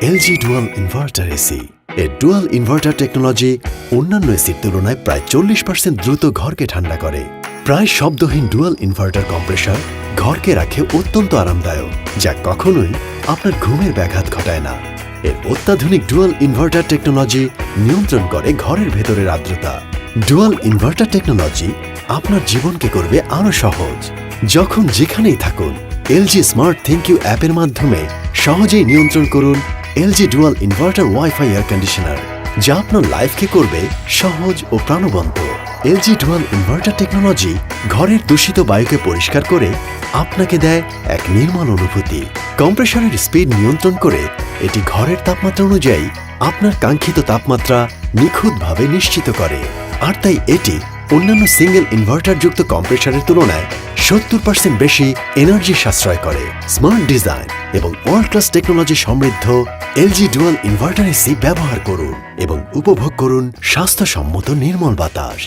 LG dual inverter AC. এর dual inverter technology অন্যান্য এসির তুলনায় প্রায় 40% দ্রুত ঘরকে ঠান্ডা করে। প্রায় শব্দহীন ডুয়াল ইনভার্টার কম্প্রেসার ঘরকে রাখে অত্যন্ত আরামদায়ক, যা কখনোই আপনার ঘুমের ব্যাঘাত ঘটায় না। এর অত্যাধুনিক ডুয়াল ইনভার্টার টেকনোলজি নিয়ন্ত্রণ করে ঘরের ভেতরের আর্দ্রতা। ডুয়াল ইনভার্টার টেকনোলজি আপনার জীবনকে করবে আরো সহজ। যখন যেখানেই থাকুন, এলজি স্মার্ট থ্যাংক ইউ অ্যাপের মাধ্যমে সহজেই নিয়ন্ত্রণ করুন LG dual inverter wifi air conditioner, যা আপনার লাইফকে করবে সহজ ও প্রাণবন্ত। এলজি ডুয়াল ইনভার্টার টেকনোলজি ঘরের দূষিত বায়ুকে পরিষ্কার করে আপনাকে দেয় এক নির্মল অনুভূতি। কম্প্রেসারের স্পিড নিয়ন্ত্রণ করে এটি ঘরের তাপমাত্রা অনুযায়ী আপনার কাঙ্ক্ষিত তাপমাত্রা নিখুঁতভাবে নিশ্চিত করে। আর তাই এটি অন্যান্য সিঙ্গেল ইনভার্টারযুক্ত কম্প্রেসারের তুলনায় 70% বেশি এনার্জি সাশ্রয় করে। স্মার্ট ডিজাইন এবং ওয়ার্ল্ড ক্লাস টেকনোলজি সমৃদ্ধ এলজি ডুয়াল ইনভার্টার এসি ব্যবহার করুন এবং উপভোগ করুন স্বাস্থ্যসম্মত নির্মল বাতাস।